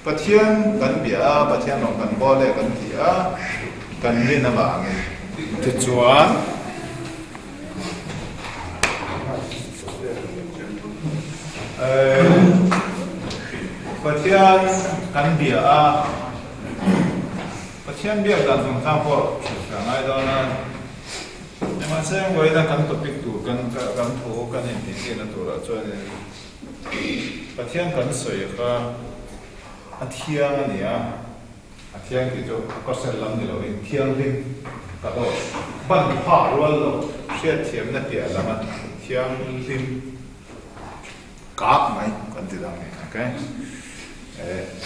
Pathian kan bia pathian long kan bole kan tia kan ni na ba nge ti chuan pathian kan bia pathian bia dan song sang po ngai do na ma sen goi da kan topic tu kan tho kan ni ti na tu ra chuan pathian kan soi kha thiang ni thiang ki jo ko sel lam ni lo in thiang lim ka do ban pha ro lo sia thiam na tia lama thiang lim ka mai kan ti dang ni okay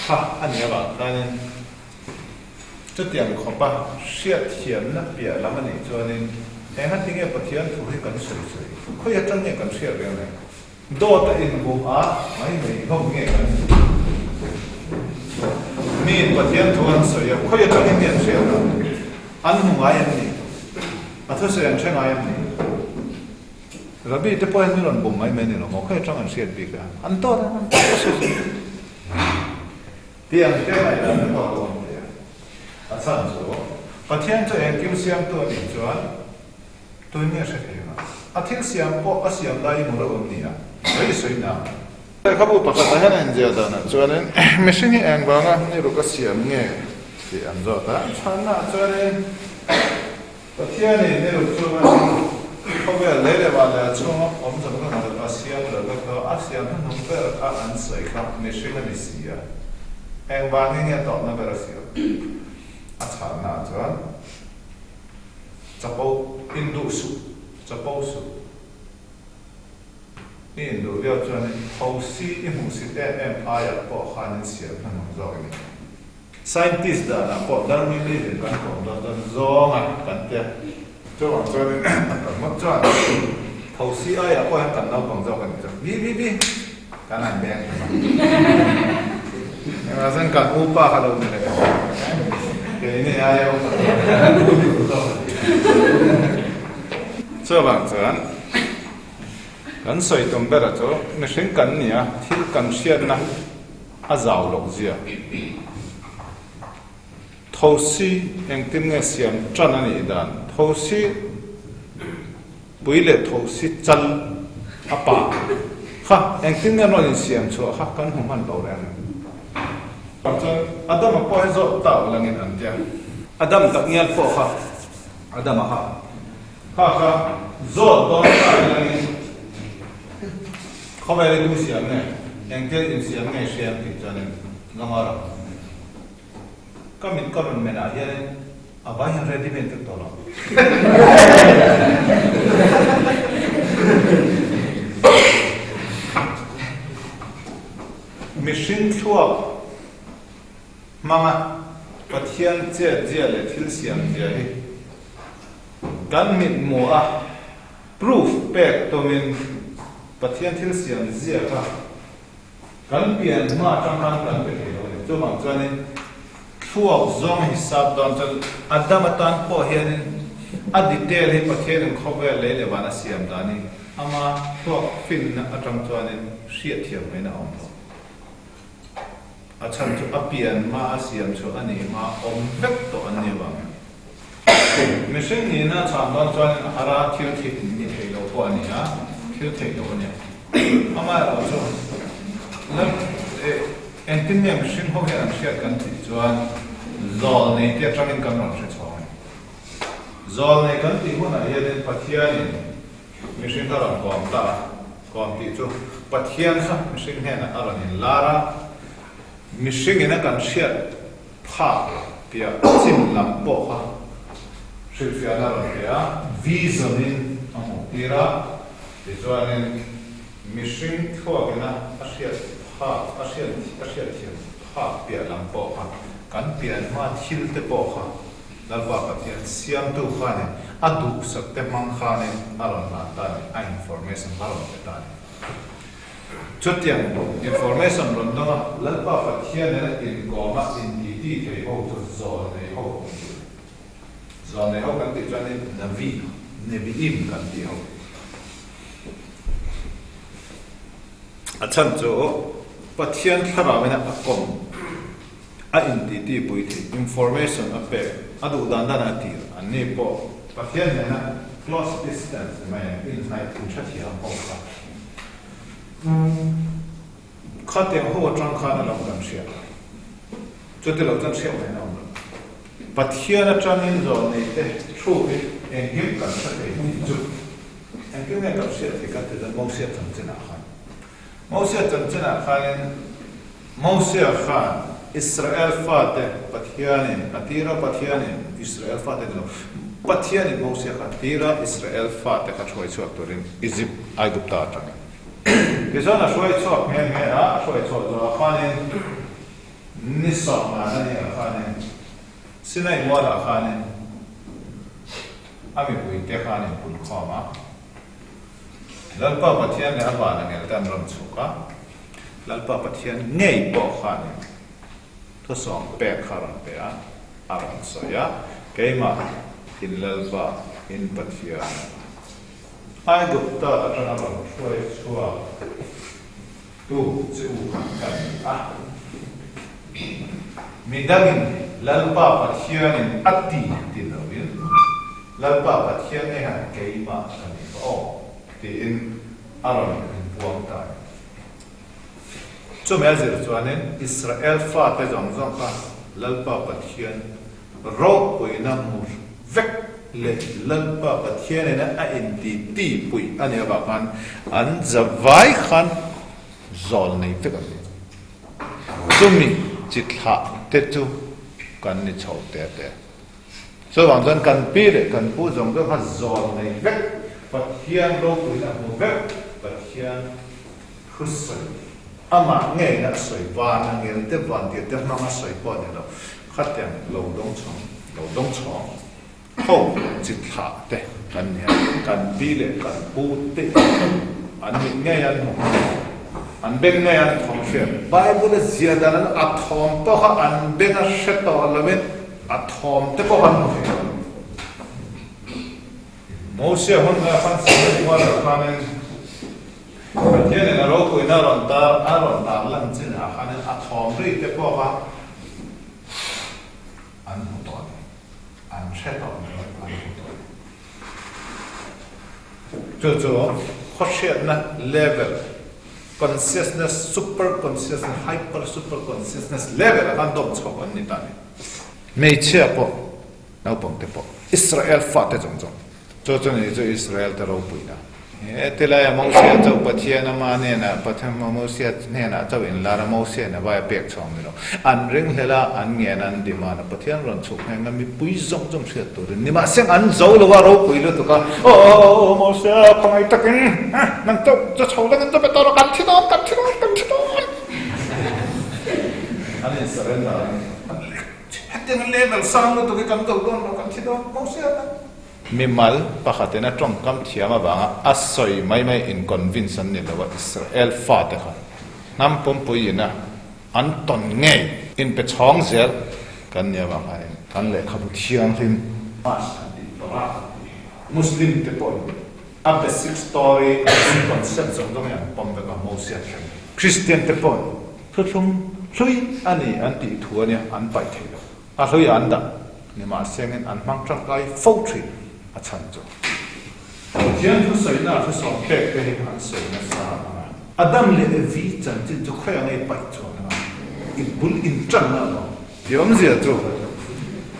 ha an ya ba kan chu tiang kho pa sia thiam na pia lama ni cho nên ha ting e pathian thu hi kan soi soi kho ya tang ne kan sia re ne do ta in bu mai mai ho nge kan min pathian thuan soya khoya tangin nian sia an hungai an ni atho se an thengai an ni rabi te point ni ron bom mai men ni no khoya tang an sia bi ka an to se tiang te mai la ne to to ya a san so pathian to en kim siam to ni chuan to ni a se na a thil siam po a siam dai mu ro ni ya ei soi na kabu pakhat han je da na chuan machine ang banga ni ru ka siam nge ti an zo ta chan na chuan pathian ni ru chuan ko be le le ba la chuan om zo ka na pa siam ro ka a siam han no pe a an sai ka machine ni sia ang banga nge to na be ra sia a chan na chuan chapo indu su chapo su in do veo chuan ho si i mu si MMI a po khan siam han zo ni scientist da na po dar mi mi kan ko da zo nga kan te to wang chuan ma chuan ho si ai a po han kan nau pang zo kan bi kan an beng ma san kan u pa ha lo ni le ke ni ai o so wang chuan kan soi tom bera cho na shen kan nia thil kan sian na a zaw lok zia thosi engtim nge siam tran ani dan thosi puile thosi chal apa kha engtim nge no siam cho kha kan hum han lo ren pamchan adam po he zo ta langin an tia adam tak ngial po kha adam kha zo do ta langin không phải là du xiêm này, anh kia du xiêm này xiêm thì cho nên ngon rồi. Các mình có mình à vậy nên à bao nhiêu ready made được đó. Machine thua, mama, pathian chia le thil xiêm chia hi. Gan mình mua proof back to mình pathian thil siam zia ka kan pian ma tang kan pe lo ni to mang chuan in thuak zong hisab don chal adam atan po hian a detail hi pathian khobe le le wana siam dani ama thuak fin na atang chuan in hriat thiam mai na om a chan chu a pian ma a siam chu ani ma om vek to an ni wang machine ni na chang don chuan ara thil thik ni thei lo po ani a thiếu thể độ nhỉ, ama ở chỗ lớp em tin nhầm sinh hoạt hiện sẽ cần thì cho gió này tiếp trong những căn bản sẽ cho gió này cần thì muốn là hiện đến phát hiện mình sinh ra làm còn thì cho phát hiện ha mình sinh hiện là ở đây lara mình sinh hiện là cần sẽ phá bia chim làm bộ ha sinh phía là bia vitamin tira thì cho nên machine thua cái na asian thiam ha bia làm bộ ha kan pian ma thil te po ha dalwa pathian siam tu kha ne adu sak te mang kha ne aron na ta a information aron te ta chutiang information ron da lalpa pathian ne in ko ma in ti thei ho to zo ne ho kan ti cho nên navi ne bi im kan ti ho a chan cho pathian thara mena akom a in ti pui thi information a pe adu dan dan ti an ni po pathian ne na close distance mai in night in chathi a po ka khate ho tang khan la kan sia chote lo tan sia mai na pathian a tangin zo nei te thu e him kan sa te chu en ke ne ka sia te ka te mo sia tan chena khan mo sia tan chena khan mo sia khan Israel fate pathianin atira pathianin Israel fate no pathianin mo sia atira Israel fate ka choi chuak turin Egypt ai gupta ta Bizona choi chuak me a choi chuak zo khanin nisa ma ni khanin sinai wala khanin ami pui te khanin pun khama lalpa pathian ne aba na ngel tan ram chuka lalpa pathian ngei bo khanin to song pe kharan pe a aran soya keima in lalpa in pathian ai gupta atana ram choi chua tu chu kan a midagin lalpa pathianin atti tinawin lalpa pathian ne han keima ani o ti in aram buang ta chu mezir chuanin Israel fa te jong jong kha lalpa pathian ro poina mur vek le lalpa pathian ne a in ti pui ani ba khan an zawai khan zol nei te ka chumi chitha te chu kan ni chau te so wang zan kan pi le kan pu jong do kha zol nei vek pathian ro poina mur vek pathian khusai ama nge na soi ba na ngel te van ti te na ma soi po ne lo khatyang lo dong chong ho chi tha te kan ne kan bi le kan pu te an nge yan an ben nge yan thong she bible zia da na a thom to ha an ben a she to lo men a thom te ko han mo se hon na fan se wa la kanen Pathian na ro ko ina ron ta lan chin a khan a thom ri te po ka an hu to an she to an hu to jo khoshet na level consciousness super consciousness hyper super consciousness level kan dom chho an ni ta ni mei che po na pom te po Israel fa te jong jo ni jo Israel te ro pui na tela ya mausia to pathian ma ne na patham mausia ne na to in la mausia na ba pek chong ni lo an ring hela an nge nan di ma na pathian ron chuk na mi pui zong zong se to ni ma seng an zo lo wa ro pui lo to ka o mausia pangai takin nang to cho chau la to pe to kan thi do an surrender hatten level sang to ke kam to don kan thi do mausia Mimal pakhatena trong kam thiama banga asoi mai in convince an ni lawa Israel fa te khan nam pom puina an ton nge in pe chong zel kan nya ba khai kan le khabu thiang rim mas di tora muslim te pon a basic story concept of dom ya pom be ka mosia christian te pon thum hlui ani an ti thuania an pai thelo a hlui an da ni ma sengen an mang tang kai fo thri a chan cho thian thu sai na thu som pek pe he han sai na sa adam le vi chan tin chu khoya ngai pai cho na in bul in chan na no yom zia chu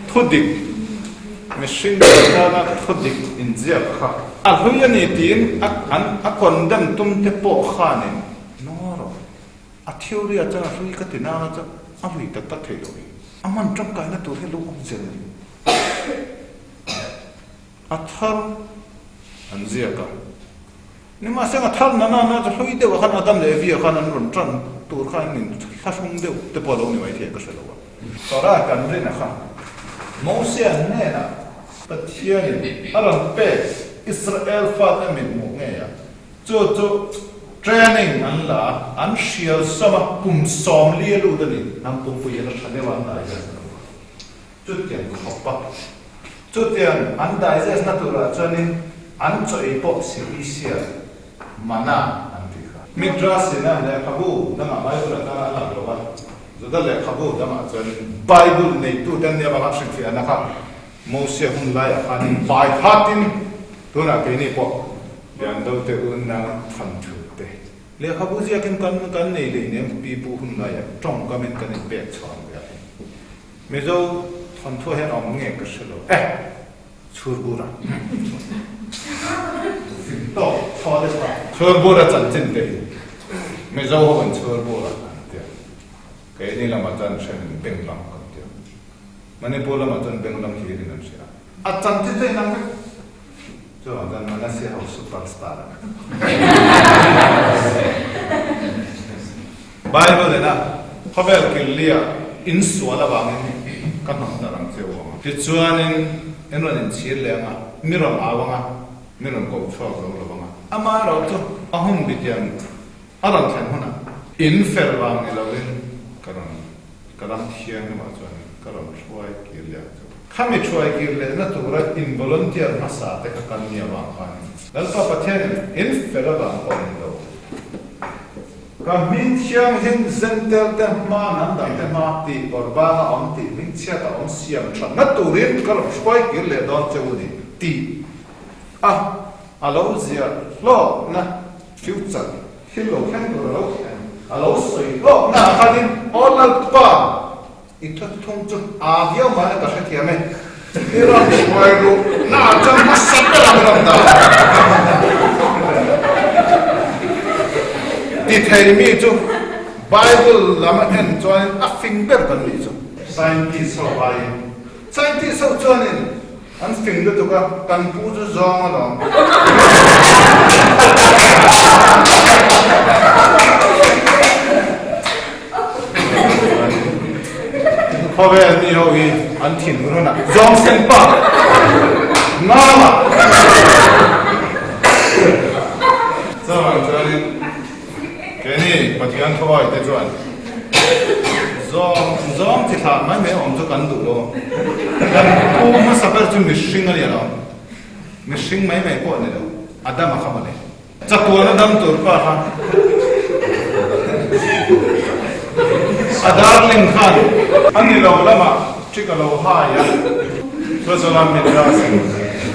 thodik machine na thodik in zia kha a hoya ni tin a kon dam tum te po kha ne no ro a theory a cha hui ka te na cha a hui ta ta thelo aman tram kai na tu he lo ku zel athar anzia ka ni ma sanga thar na cha hloi de wa khan adam le vi khan an ron tran tur khan nin thasung de te polo ni mai the ka selo wa tora kan re na kha mose ne na pathian aram pe Israel fa ta min mo nge ya cho training an la an shial sama kum som li lu da ni nam pum pu ya na thane wa na ya chu tian khoppa Tutian anda izes natura chanin an choi po sibisia mana antika midrasina le kabu na mai ura ta la lowa đó là khắp vô đó mà cho Bible này tu tên nhà bác sinh phiền na khắp Moses hun lai à khăn bài hát tin tu na cái này bộ liền đâu tự na thành chủ thế lẽ khắp vô gì cái căn này liền nem people hun lai à trong cái mình cái này bẹt chọn vậy mấy dâu thành thu hết ông nghe cái sự đó chua bùa to cho đấy chua bùa là chân chính đấy mấy dâu vẫn chua bùa cái này là mặt chân sẽ bên lòng còn tiêu Manipur là mặt chân bên lòng kia thì làm sao chân chính thế nào cho chân mà nó sẽ học superstar Bible này na có vẻ cái lia in số là bằng các học giả làm sao thì cho nên em nói đến chia lẻ mà miron awanga miron có cho rồi là bằng ama rồi cho ahum bidian aran thành hona in fair bằng cái là karam thiang ma chuan karam chuai ki le khami chuai ki le na tura in volunteer hasa te ka kan nia wa khan dal pa pathen in fela ba on do ka min thiang hin zentel te ma nan da te ma ti or ba na on ti min chia ta on siam than na turin karam chuai ki le don che udi ti alo zia lo na future hello kan do lo alo soi lo na khanin all pa ito thong chu avio mane ta khathi ame ira choi ru na cham masat la ram da ti thai mi chu bible lama en join a finger kan ni chu scientist so bai scientist so join an finger to ka kan pu chu zong lo có vẻ như hồi anh thìn luôn à dòng sen pa ngon mà rồi cho nên cái này bắt đầu anh thôi để cho anh dòng thì thà mấy mấy ông cho cắn đủ luôn cắn cô mà sắp tới chúng mình sinh ở đây đâu mình sinh mấy mấy con này đâu Adam mà không này chắc cô nó đâm tuổi pa ha Darling Khan, anh lâu lắm à, chỉ có lâu hai á, tôi sẽ làm việc ra xem,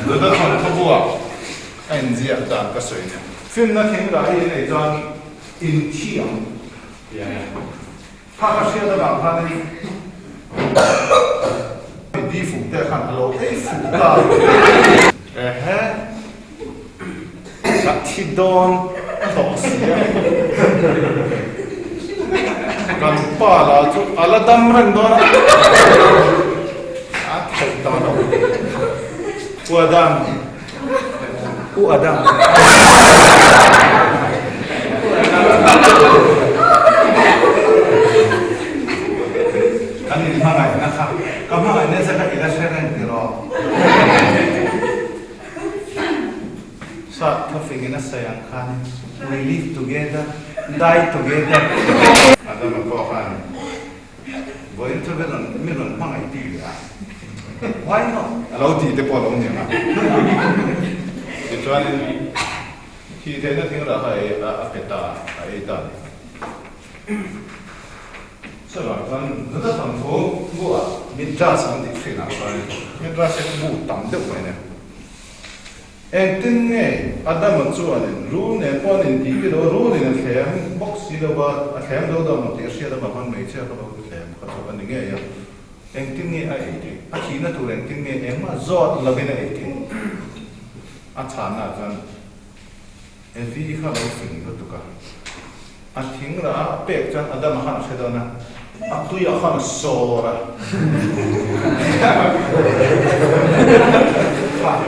tôi đã học thấu bùa, anh gì ở đàn cái sợi này, phim nó khiến ra cái này cho in thiang,他是要让他的地府在看楼，A府的，他提到东西啊。kan pala chu ala dam ran do na thai ta no u adam ani hangai na kha kam hangai ne sa ka ila sharen ni ro sa ka fingina sayang khan we live together die together Adam có khăn với tôi biết là mình luận mang IT à why not lâu thì tôi bỏ lâu nhiều mà cho nên khi thế nó tiếng là phải beta phải ta sau đó con rất là thành phố mua mình ra sang thì phải làm sao mình ra sẽ mua tầm được vậy nè em tin nghe Adam một số anh rú nè con anh đi cái đó rú nè thèm box gì đâu mà thèm đâu đâu mà tiếc xe đâu mà con mấy xe đâu mà thèm có số anh nghe vậy em tin nghe ai đi chỉ là tụi em tin nghe em mà giọt là bên này thì chán à chán em vì khá lâu phình đó tụi cả tiếng là bẹt chán Adam mà sẽ đâu nè tụi anh khá là sore à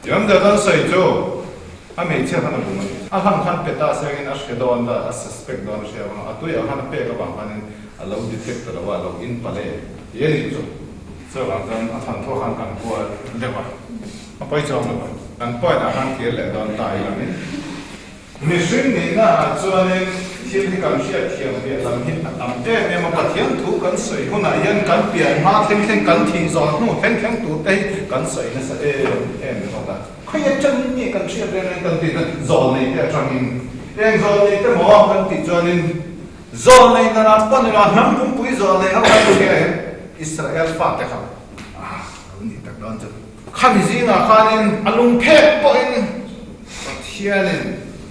Yom dadan say jo, ame che hana bunga. Aham khan peta saying in ashke don da suspect don she wana. Atu ya hana pe ka bang hanin allow detect la wa log in pale. Ye ni jo. So lang dan athan tho han kan ko lewa. Apai chom la. Kan poi da han ke le don tai la ni. Mi shin ni na chuanin thiên kan sia thiam be lam hin atam te me ma pathian thu kan soi huna yan kan pian ma theng kan thi zon nu theng tu te kan soi na sa em ho ta khoi chân ni kan sia be kan ti zon nei te changin em zon nei te mo kan ti chuanin zol này là làm con là nắm cũng bụi zol này không phải cái này Israel phát đấy khôngนี่ตักดอนจะข้ามีสิ่งอะไรนี่อารมณ์เพลปอยนี่เทียนี่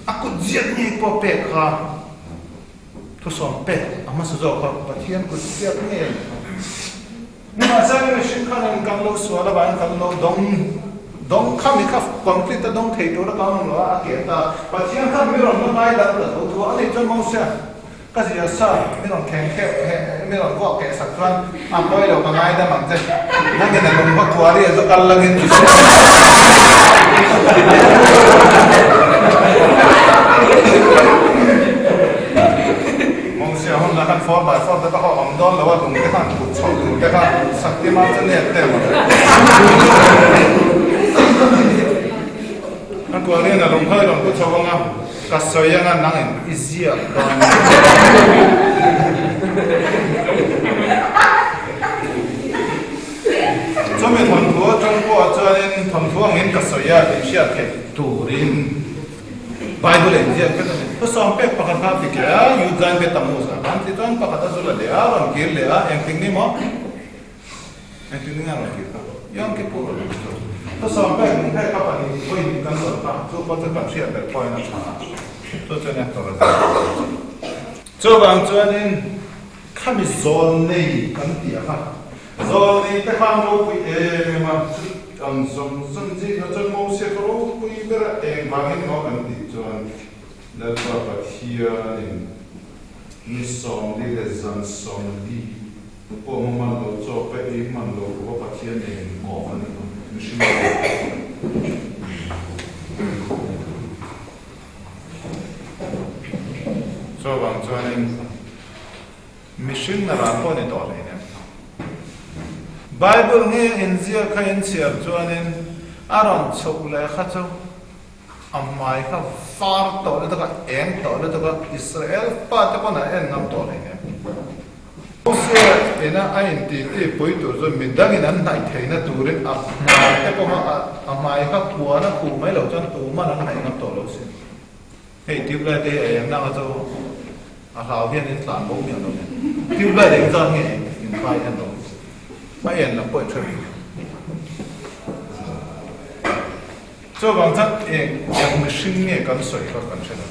อากุเจียนี่พอเพลค่ะทุกส่วนเพลอามาสุดยอดครับเทียนกุเจียนี่นี่มาสร้างในสิ่งข้านี่กันเราสวดบ้านกันเราดงข้ามีข้าคอมพลีตดงเทตัวแล้วก็มันว่าอาเกียตาเทียนข้ามีเราไม่ได้แล้วตัวอันนี้จนมองเสียก็จะใช่ไม่ต้องแข่งแค่ไม่ต้องก็แก่สักครั้งไปเราก็ง่ายได้มันจะนั่งกันในลมพักตัวเรียกจะกันละเงินมองเสียห้องละกันฟอร์บายฟอร์แต่ก็เขาอ่ำดอนแล้วว่าตรงนี้ข้างกุดช่องตรงนี้ข้างสักที่มันจะเนี่ยเต็มนั่นตัวเรียนน่ะลงเพื่อลงกุดช่องอ่ะก็สวยงามนั่งอิเซียจนมีทนทัวจนก็จะเล่นทนทัวเงินก็สวยเป็นเชื่อเทตูรินไบเบิลเองเจ้าก็จะก็สอนเป็กปากกาติกะยูจันเบตัมูสะอันที่ตอนปากกาจุลเลยรันกิลเลยเอ็งติงนี่มั้งเอ็งติงนี่อะไรกิลยังกิปูเลยก็สอนเป็กให้กับอันนี้ก็ยิ่งกันสุดท้ายทุกคนจะต้องเชื่อเป็กพอยนะจ๊ะตัวเจ้าเนี่ยตัวละเจ้าบางเจ้าเนี่ยข้ามีโซนนี่กันเดียวค่ะโซนนี้แต่ข้ามรู้ไปมาส่วนจริงจนมองเสียก็รู้ไปแบบบางอย่างกันดีจนแล้วก็แบบเฮียนี่มีสองดีและจันสองดีพอมันเราจบไปมันเราก็แบบเฮียนี่มองมันไม่ใช่so bang chuanin mission na ran pawh ni tawh hlei ne Bible nge inzia kha in chiar chuanin aron chhuk le kha chu amai kha far tawh le taka eng tawh le taka Israel pa te pawh en nam tawh hlei ne Moses ena a in ti pui tur zo midangin an hnai theina turin amai te pawh amai kha thuana khu mai lo chuan tu man an hnai ngam tawh lo sin hei tibla te em na chu a hlau hian in tlan bo miang lo ne tibla de zan nge in pai an lo mai en la poi thri cho bang chat yang mihring nge kan soi kha kan thena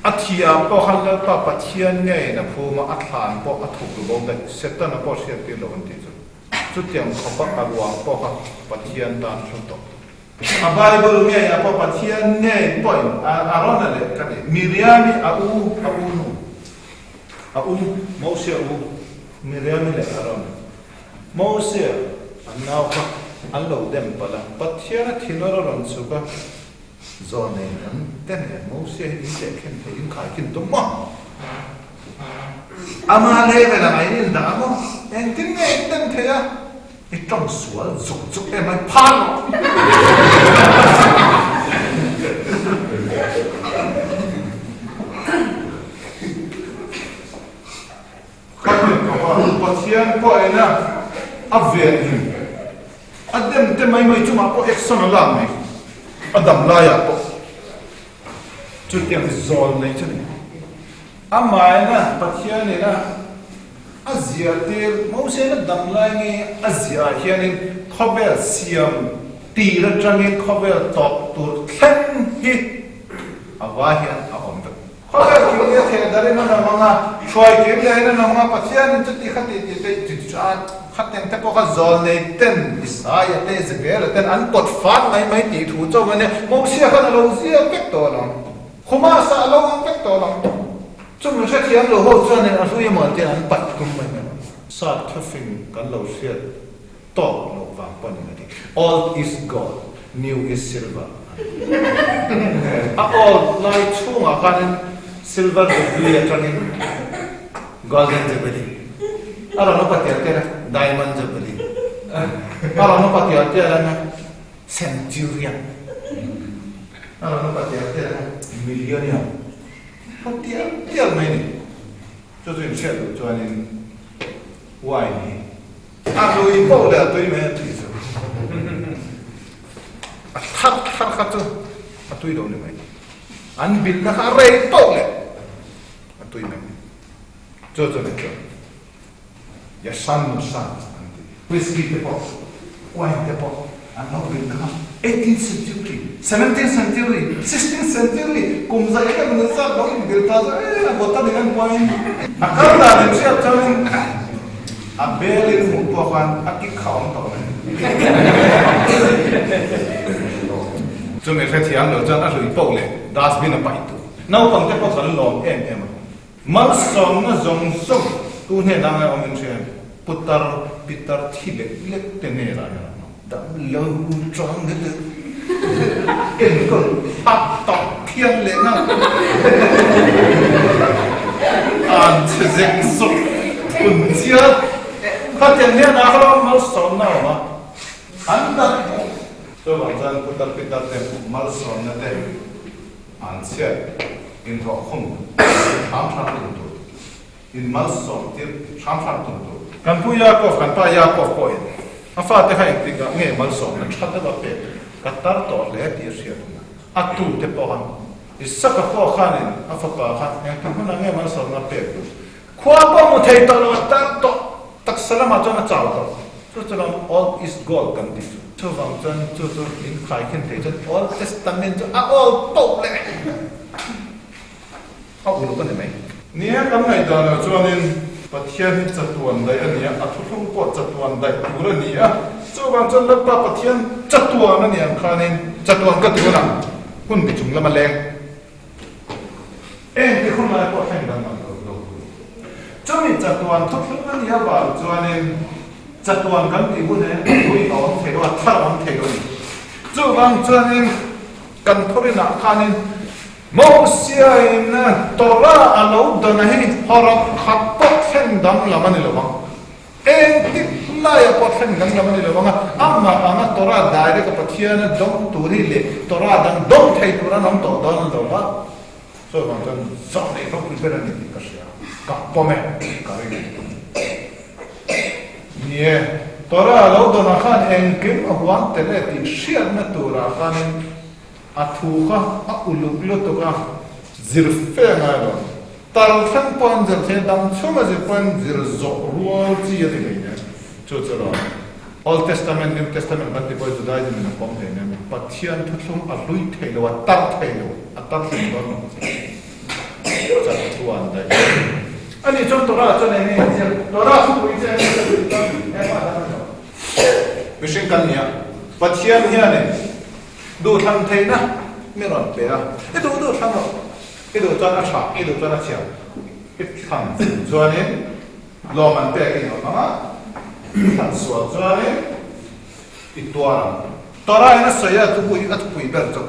athia po hal la pa pathian nge na phuma a thlan po a thuk lo bom da setan po sia ti lo an ti chu tiang khopa arwang po kha pathian tan thu to a Bible nge ya po pathian nge point arona le kan Miriam au Moses au Miriam le arona Moses anau kha allo dem pala pathian thilora ron suka zone an ten Moses in se khen in khai kin to ma ama le vela mai in da mo en tin nge ten thea trong sual zuk em ai pan pathian po ena aven adem te mai chuma po exona la mai adam la ya po chu tiang zol nei chani amai na pathian ena Azia tel Moses na damlai nge Azia hianin khovel siam tira trangin khovel top tur khen hi awahian aom ta khovel ki the dare na manga choi ke le na manga pathian chati khati ti chan khaten te po kha zol nei ten isaya te zebel ten an pot fan mai ti thu chaw ne Moses kha lo zia pek to lo khuma sa lo pek to lo chúng mình sẽ thiam lo ho chuan en a hlui mo te an pat kum mai mai sat khafing kan lo hriat to lo wang pon ni all is gold new is silver all lai chunga kan silver jubilee atangin golden jubilee ara no patia te diamond jubilee ara no patia te na centurion ara no patia te millionaire Tiap mai ni, cho tôi xem được cho anh hoài ni, tôi bao giờ tôi mới thấy rồi, thắt tôi đâu này anh biết là cái bao giờ, tôi mình cho này cho ya san whisky te po wine te po ano rin ka 18th century 17th century 16th century kum sa ka man sa no in bilta sa bota dengan wine akal da den siap chamin abelin mu to kan akik khaom to cho mình phải thiang lo chan a hlui pok le dustbin a pai tu nau pang te pok san lom em mal som na zong som tu ne dang a omin che putar pitar thile lek te ne ra ya dam lo trong de em kon pat tok thiang le na an zek so kun chia phát hiện ne na khala mal som na ma an da so bangsan putar pitar te mal som na te an sia in tho khum tham tham tu in mal som te tham tham tu kan pu Yakov kan pa Yakov ko in afa te hai ti ga nge mal som na thad da pe katar to le ti sia atu te po han isaka po khanin afa pa khan en kan na nge mal som na pe khwa pa mu thei to lo ta to tak salama chona chaw to so all is gold kan ti so bangsan so in khai khen te all testament all to leเอาอุลุกันได้ไหมเนี่ยคำไหนตอนช่วงนี้ปะเทียนจัตุวันใดอันนี้อัตุลุงปอดจัตุวันใดตัวนี้อ่ะช่วงบางจนลับปะเทียนจัตุวันนั่นเนี่ยข้านี่จัตุวันก็ตัวน่ะคุณไปจุ่มละมันแรงที่คุณมาปอดแห้งดังมันเราช่วงนี้จัตุวันทุกนั่นเนี่ยบ่าวช่วงนี้จัตุวันกันที่คุณเนี่ยคุยเอาเทโลท่าวันเทโลนี่ช่วงบางช่วงนี้กันทุเรศข้านี่Moses na Torah alo dana hi horak khapot hen dam lamani lawang ti la ya pot hen dam lamani lawang amma anga Torah daire ka pathiana dom turi le Torah dang dom thai tura nam to don lawa so bang so ne ro prepare ni ka sia ka pome ka ri nie Torah alo dana khan kim ahwan tele ti shia na Torah khanin athuka auluk lo to ka zirfe ma lo tal khan pon zer the dam chuma je pon zir zo ruol chi ye de ne cho Old Testament New Testament ban ti boy Judaism na pom the ne pathian thuthum a lui thei lo tar thei lo atar thei lo no cha tuan dai ani chon to ra cho ne ne to ra su wi che ne ma da no mission kan nia pathian hia neดูทางไทยนะไม่รอดเปล่าดูทางเราดูจานอาชาดูจานอาเชียทางส่วนนี้รอมันเปล่ากี่หน่อยนะทางส่วนนี้อีตัวเราเนี่ยสายทุกผู้เบิร์ดจุก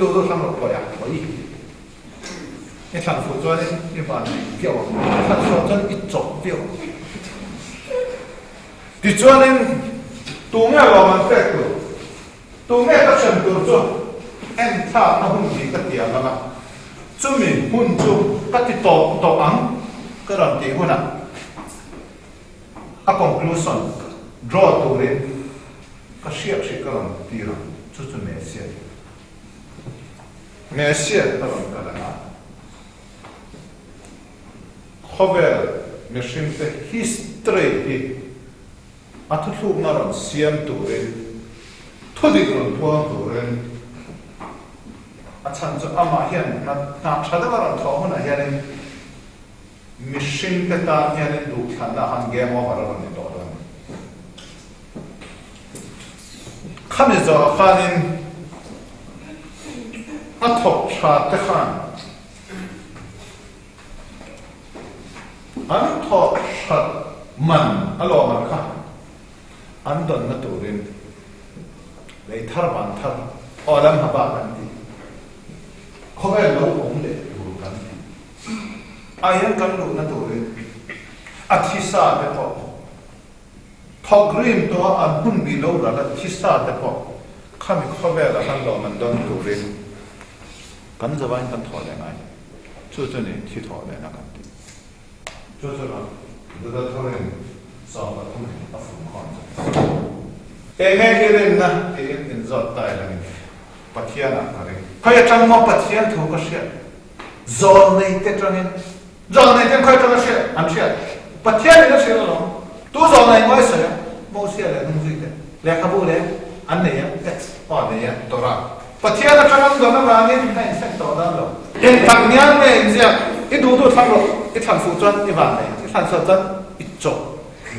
ดูทางเราไปอ่ะไปนี่ทางส่วนนี้นี่บ้านเกี่ยวทางส่วนนี้จบเกี่ยวที่ส่วนนี้ตัวเนี่ยรอมันเปล่าตัวแม่ก็เชิญตัวจุเอ็นท่าน้าหุ่นดีก็เตียงแล้วนะจุมีหุ่นจุก็ติดต่ออังก็รันตีหุ่นอ่ะconclusion draw ตัวเรนก็เชื่อก็รันตีรันจุเมเสียก็รันกันนะข้อเวลมีสิ่งที่ history ที่อัตลุกนารันเสียมตัวเรนทุดิกรตัวตัวเรนอาจารย์จะอามาเห็นนักชาติว่าเราท้องนะเห็นมิชชั่นเตตาเห็นดูขันนะฮันเกมว่าเราเนี่ยตัวเรนข้ามีจะขันินอัฐบชาติขันอันทบชาติมันอารมณ์มันขันอันดอนนัตัวเรนเลยทาร์บันทาร์อลัมฮับากันดีเขาไม่รู้องค์เลยรู้กันดีอายังกันรู้นั่นตัวเลยอาทิสาเดปอทอกรีมตัวอันบุญบีโลระดับทิสาเดปอข้ามีข้อแม้ละฮันเรามันดอนตัวเลยกันจะวันกันถอดยังไงช่วยจะเนี่ยที่ถอดเลยนะกันดีช่วยจะเราดูดัชนีสอบมาทุ่มอัฟรุคอนเองเรื่องนะเองอินจอดตายแล้วนี่ปัจจัยนะอะไรใครจะจำมาปัจจัยถูกก็เสีย zon này tết trăng zon này tết khơi trăng sẽ ăn sẽ bắt thiên này nó sẽ rồi tu zon này mới sẽ mua sẽ là nông dân đấy lẽ khâu đấy anh này á họ này á tổ ra bắt thiên nó trăng rồi nó vào nên hay sẽ tổ ra rồi cái thằng nhang này gì cái đủ thằng rồi cái thằng phụ chân cái vàng này cái thằng phụ chân ít chỗ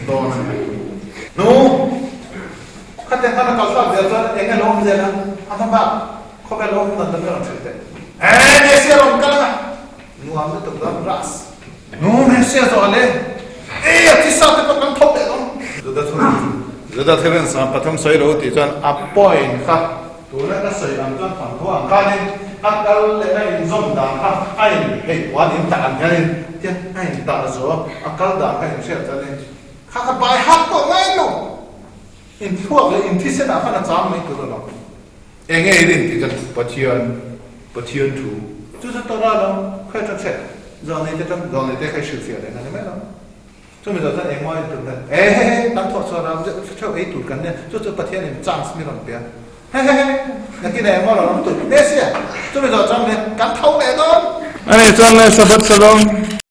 đó này nu khách hàng nó cao sao giờ cho anh lông gì đó anh bảo không phải lông mà tận nó làm chuyện đấy này xe lông cái này nu anh mới tự làm ras nu này xe rồi đấy thì sao thì có thóc đấy không giờ đó thì mình sang bắt thằng sợi rồi thì cho anh appoint khácตัวนั้นก็ใส่อันนั้นฝั่งทั่วกันเลยอันนั้นเลยไอ้zoomด่างครับไอ้วันนี้ด่างกันเลยเจ้าไอ้ด่างจ้ะอันนั้นด่างไอ้เชื่อจะเลยข้าก็ไปหักตัวไม่รู้อินพวกเลยอินที่เส้นหน้าฟันจ้าไม่ตัวหรอกเองไอ้เรื่องที่จะปะเทียนถูจุดตัวเราแค่จะเสร็จตอนนี้จะต้องตอนนี้จะแค่ชื่อเสียเลยนะใช่ไหมล่ะจุดนี้จะเองว่าจุดนั้นตั้งทอดสารามจะเท่าไอ้ตุ่กันเนี่ยจุดปะเทียนเนี่ยจ้างสมิธอนเปียcái này mà nó tụt nét xí à, tôi bây giờ trong này cắn thấu này thôi. Anh này trong này sập sập